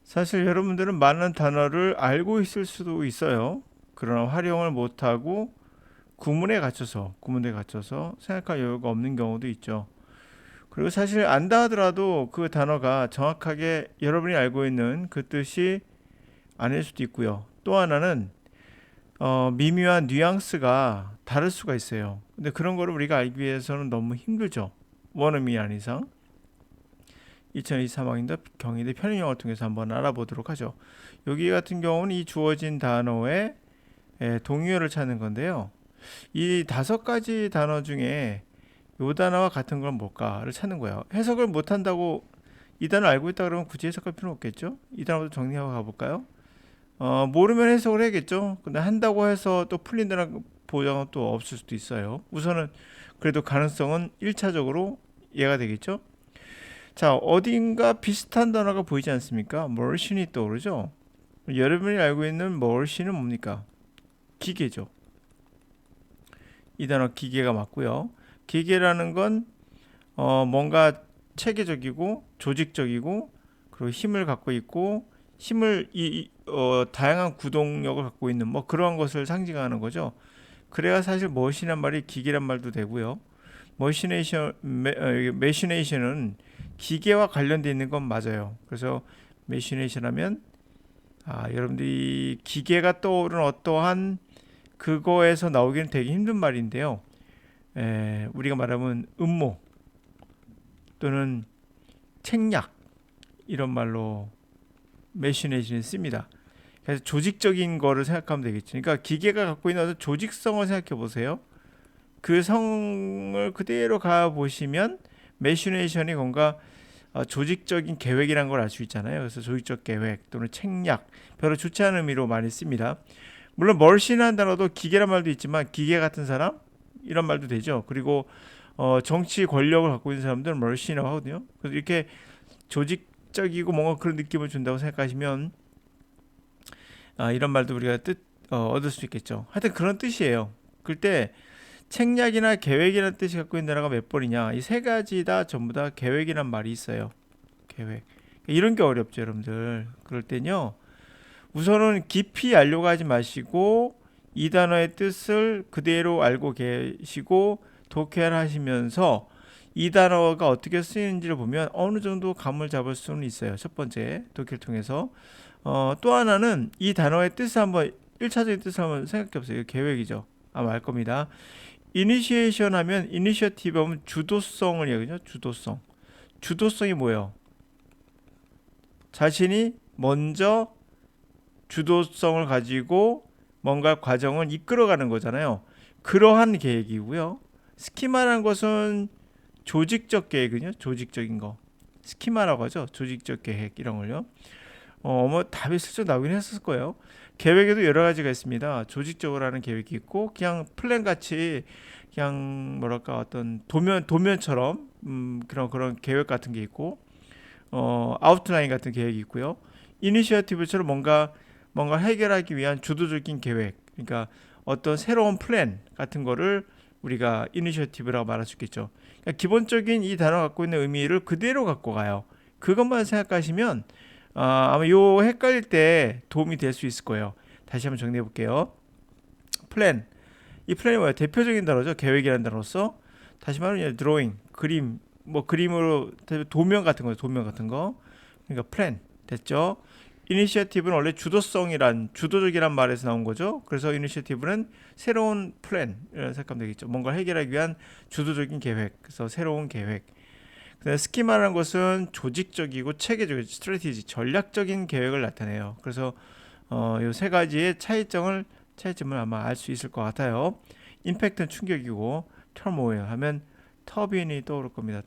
사실 여러분들은 많은 단어를 알고 있을 수도 있어요. 그러나 활용을 못하고 구문에 갇혀서 생각할 여유가 없는 경우도 있죠. 그리고 사실 안다 하더라도 그 단어가 정확하게 여러분이 알고 있는 그 뜻이 아닐 수도 있고요. 또 하나는 미묘한 뉘앙스가 다를 수가 있어요. 근데 그런 거를 우리가 알기 위해서는 너무 힘들죠. 원어민이 아닌 이상. 2023학년도 경희대 편의영어를 통해서 한번 알아보도록 하죠. 여기 같은 경우는 이 주어진 단어의 동의어를 찾는 건데요. 이 다섯 가지 단어 중에 요 단어와 같은 건 뭘까를 찾는 거예요. 해석을 못한다고 이 단어 알고 있다 그러면 굳이 해석할 필요는 없겠죠. 이 단어부터 정리하고 가볼까요? 모르면 해석을 해야겠죠. 근데 한다고 해서 또 풀린다는 보장은 또 없을 수도 있어요. 우선은 그래도 가능성은 1차적으로 이해가 되겠죠. 자, 어딘가 비슷한 단어가 보이지 않습니까? 머신이 떠오르죠. 여러분이 알고 있는 머신은 뭡니까? 기계죠. 이 단어 기계가 맞고요. 기계라는 건 뭔가 체계적이고 조직적이고 그리고 힘을 갖고 있고 힘을 다양한 구동력을 갖고 있는 뭐 그런 것을 상징하는 거죠. 그래야 사실 머신이란 말이 기계란 말도 되고요. 메시네이션은 기계와 관련되어 있는 건 맞아요. 그래서 메시네이션 하면 여러분들이 기계가 떠오르는 어떠한 그거에서 나오기는 되게 힘든 말인데요. 우리가 말하면 음모 또는 책략 이런 말로 메시네이션을 씁니다. 그래서 조직적인 거를 생각하면 되겠죠. 그러니까 기계가 갖고 있는 어떤 조직성을 생각해 보세요. 그 성을 그대로 가 보시면 메시네이션이 뭔가 조직적인 계획이란 걸 알 수 있잖아요. 그래서 조직적 계획 또는 책략 별로 좋지 않은 의미로 많이 씁니다. 물론 멀씬한 단어도 기계란 말도 있지만 기계 같은 사람 이런 말도 되죠. 그리고 정치 권력을 갖고 있는 사람들은 멀씬이라고 하거든요. 그래서 이렇게 조직적이고 뭔가 그런 느낌을 준다고 생각하시면 이런 말도 우리가 얻을 수 있겠죠. 하여튼 그런 뜻이에요. 그때 책략이나 계획이라는 뜻이 갖고 있는 단어가 몇 번이냐? 이 세 가지 다 전부 다 계획이란 말이 있어요. 계획. 이런 게 어렵죠, 여러분들. 그럴 땐요. 우선은 깊이 알려고 하지 마시고 이 단어의 뜻을 그대로 알고 계시고 독해를 하시면서 이 단어가 어떻게 쓰이는지를 보면 어느 정도 감을 잡을 수는 있어요. 첫 번째 독해를 통해서. 또 하나는 이 단어의 뜻을 한번 1차적인 뜻을 한번 생각해 보세요. 계획이죠. 아마 알 겁니다. 이니시에이션 하면 이니셔티브 하면 주도성을 얘기하죠. 주도성. 주도성이 뭐예요? 자신이 먼저 주도성을 가지고 뭔가 과정을 이끌어가는 거잖아요. 그러한 계획이고요. 스키마라는 것은 조직적 계획은요. 조직적인 거. 스키마라고 하죠. 조직적 계획 이런 걸요. 뭐 답이 슬쩍 나오긴 했을 거예요. 계획에도 여러 가지가 있습니다. 조직적으로 하는 계획이 있고 그냥 플랜 같이 그냥 뭐랄까 어떤 도면처럼 그런 계획 같은 게 있고 아웃라인 같은 계획이 있고요. 이니시어티브처럼 뭔가 해결하기 위한 주도적인 계획. 그러니까 어떤 새로운 플랜 같은 거를 우리가 이니셔티브라고 말할 수 있겠죠. 그러니까 기본적인 이 단어 갖고 있는 의미를 그대로 갖고 가요. 그것만 생각하시면 아마 요 헷갈릴 때 도움이 될 수 있을 거예요. 다시 한번 정리해 볼게요. 플랜. 이 플랜이 뭐야? 대표적인 단어죠. 계획이라는 단어로서. 다시 말하면 드로잉, 그림, 뭐 그림으로 도면 같은 거죠. 도면 같은 거. 그러니까 플랜. 됐죠? 이니시어티브는 원래 주도적이란 말에서 나온 거죠. 그래서 이니시어티브는 새로운 플랜이라고 생각하면 되겠죠. 뭔가 해결하기 위한 주도적인 계획. 그래서 새로운 계획. 스키마라는 것은 조직적이고 체계적인 스트레티지, 전략적인 계획을 나타내요. 그래서 이 세 가지의 차이점을 아마 알 수 있을 것 같아요. 임팩트는 충격이고 터모일 하면 터빈이 떠오를 겁니다.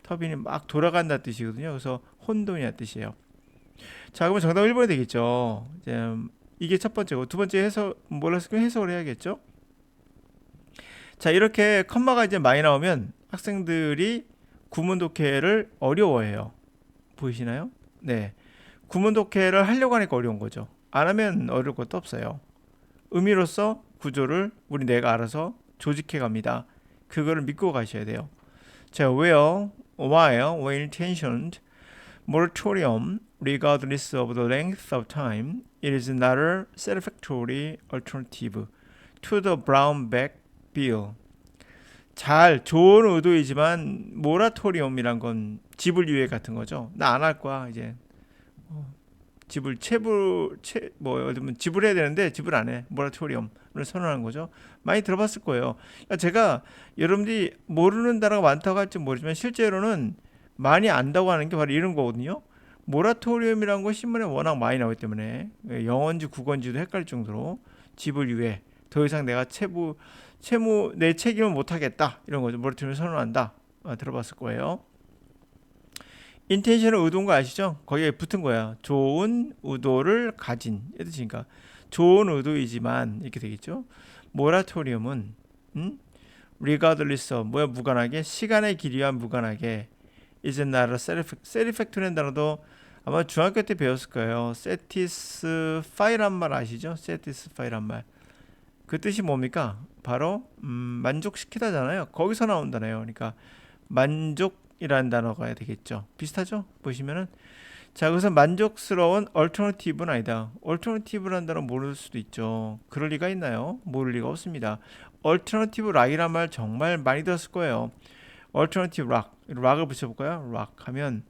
터빈이 막 돌아간다 뜻이거든요. 그래서 혼돈이란 뜻이에요. 자, 그러면 정답 1번이 되겠죠. 이게 첫 번째고 두 번째 해석을 해야겠죠. 자, 이렇게 컴마가 이제 많이 나오면 학생들이 구문 독해를 어려워해요. 보이시나요? 네. 구문 독해를 하려고 하니까 어려운 거죠. 안 하면 어려울 것도 없어요. 의미로서 구조를 내가 알아서 조직해 갑니다. 그거를 믿고 가셔야 돼요. 자, where, why, when intentioned, moratorium, regardless of the length of time, it is not a satisfactory alternative to the Brownback bill. 좋은 의도이지만 모라토리엄이란 건 지불 유예 같은 거죠. 나 안 할 거야 이제. 지불 예를 들면 지불해야 되는데 지불 안 해. 모라토리엄을 선언하는 거죠. 많이 들어봤을 거예요. 그러니까 제가 여러분들이 모르는 단어가 많다고 할지 모르지만 실제로는 많이 안다고 하는 게 바로 이런 거거든요. 모라토리엄이라는 거 신문에 워낙 많이 나오기 때문에 영어인지 국어인지도 헷갈릴 정도로 지불 유예, 더 이상 내가 내 책임을 못하겠다 이런 거죠. 모라토리엄을 선언한다. 들어봤을 거예요. 인텐션은 의도인 거 아시죠? 거기에 붙은 거야. 좋은 의도를 가진 이 뜻이니까 좋은 의도이지만 이렇게 되겠죠. 모라토리엄은 regardless of 무관하게 시간의 길이와 무관하게 is not a satisfactory라는 단어도 아마 중학교 때 배웠을 거예요. satisfy란 말 아시죠? satisfy란 말. 그 뜻이 뭡니까? 바로 만족시키다잖아요. 거기서 나온다네요. 그러니까 만족이라는 단어가 되겠죠. 비슷하죠? 보시면은 자, 그래서 만족스러운 alternative는 아니다. alternative라는 단어 모를 수도 있죠. 그럴 리가 있나요? 모를 리가 없습니다. alternative rock이란 말 정말 많이 들었을 거예요. alternative rock, rock을 붙여볼까요? rock 하면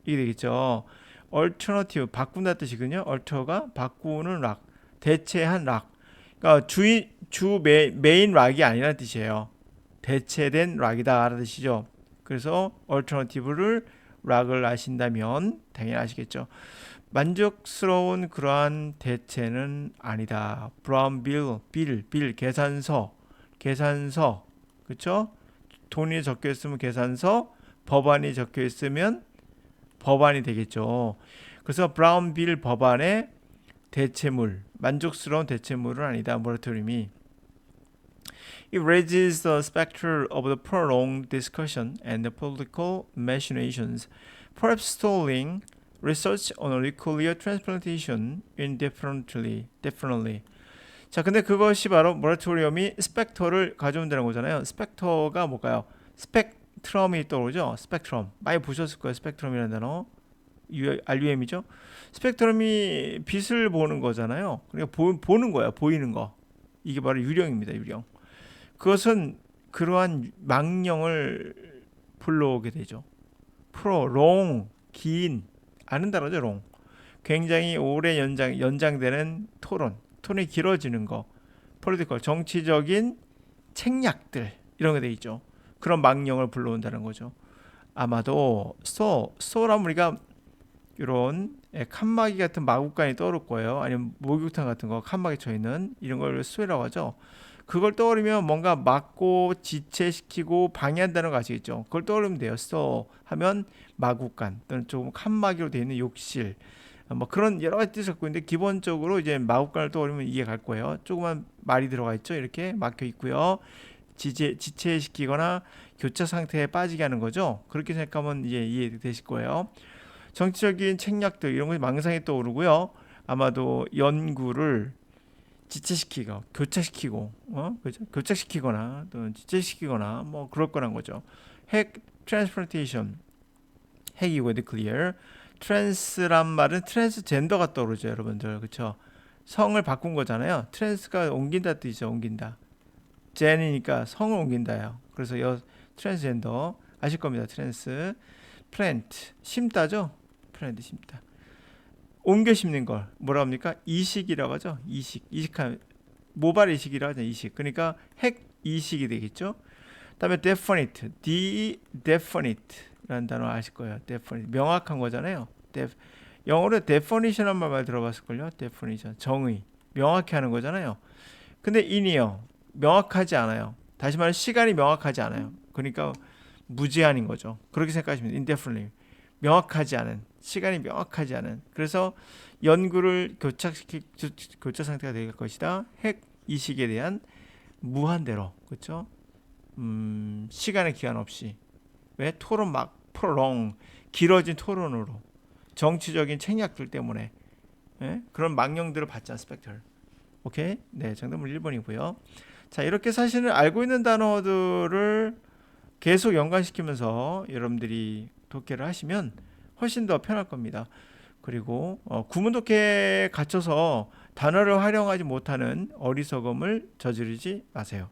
이게 되겠죠. alternative, 바꾼다 뜻이거든요. alter가 바꾸는 rock, 대체한 rock. 그러니까 메인 락이 아니라는 뜻이에요. 대체된 락이다 라는 뜻이죠. 그래서 alternative를 락을 아신다면 당연히 아시겠죠. 만족스러운 그러한 대체는 아니다. 브라운 빌 계산서 그렇죠? 돈이 적혀 있으면 계산서, 법안이 적혀 있으면 법안이 되겠죠. 그래서 브라운 빌 법안의 대체물, 만족스러운 대체물은 아니다. 모라토리엄이 It raises the specter of the prolonged discussion and the political machinations, perhaps stalling research on a nuclear transplantation indefinitely. 자, 근데 그것이 바로 모라토리엄이 스펙터를 가져온다는 거잖아요. 스펙터가 뭘까요? 스펙트럼이 떠오르죠. 스펙트럼 많이 보셨을 거예요. 스펙트럼이라는 단어. RUM이죠. 스펙트럼이 빛을 보는 거잖아요. 그러니까 보는 거야. 보이는 거. 이게 바로 유령입니다. 유령. 그것은 그러한 망령을 불러오게 되죠. 롱, 긴, 아는 단어죠. 롱. 굉장히 오래 연장되는 톤이 길어지는 거. 폴리티컬, 정치적인 책략들 이런 게 돼 있죠. 그런 망령을 불러온다는 거죠. 아마도 소라면 우리가 이런 칸막이 같은 마구간이 떠오를 거예요. 아니면 목욕탕 같은 거 칸막이 쳐 있는 이런 걸 소라고 하죠. 그걸 떠오르면 뭔가 막고 지체시키고 방해한다는 거 아시겠죠? 그걸 떠오르면 돼요. 하면 마구간 또는 조금 칸막이로 되어 있는 욕실 뭐 그런 여러 가지 뜻을 갖고 있는데 기본적으로 이제 마구간을 떠오르면 이해 갈 거예요. 조그만 말이 들어가 있죠. 이렇게 막혀 있고요. 지체시키거나 교차 상태에 빠지게 하는 거죠. 그렇게 생각하면 이제 이해되실 거예요. 정치적인 책략들 이런 것이 망상에 떠오르고요. 아마도 연구를 지체시키고 교차시키고 그렇죠? 교차시키거나 또는 지체시키거나 뭐 그럴 거란 거죠. 핵 트랜스플란테이션 핵이고 nuclear 트랜스란 말은 트랜스젠더가 떠오르죠, 여러분들. 그렇죠? 성을 바꾼 거잖아요. 트랜스가 옮긴다 뜻이죠. 옮긴다. 젠이니까 성을 옮긴다요. 그래서 트랜스젠더 아실 겁니다. 트랜스 플랜트 심다죠. 플랜트 심다. 옮겨 심는 걸 뭐라 합니까? 이식이라고 하죠. 이식한 모발 이식이라고 하죠. 이식. 그러니까 핵 이식이 되겠죠. 그다음에 definite, definite라는 단어 아실 거예요. definite 명확한 거잖아요. 영어로 definition한 말 들어봤을걸요. definition 정의 명확히 하는 거잖아요. 근데 in이요 명확하지 않아요. 다시 말해 시간이 명확하지 않아요. 그러니까 무제한인 거죠. 그렇게 생각하시면 indefinitely 명확하지 않은 시간이 명확하지 않은 그래서 연구를 교차 상태가 될 것이다. 핵 이식에 대한 무한대로 그렇죠? 시간의 기한 없이 왜 토론 프롤롱 길어진 토론으로 정치적인 책략들 때문에 그런 망령들을 받자 스펙터. 오케이? 네, 정답은 1번이고요. 자, 이렇게 사실은 알고 있는 단어들을 계속 연관시키면서 여러분들이 독해를 하시면 훨씬 더 편할 겁니다. 그리고 구문독해에 갇혀서 단어를 활용하지 못하는 어리석음을 저지르지 마세요.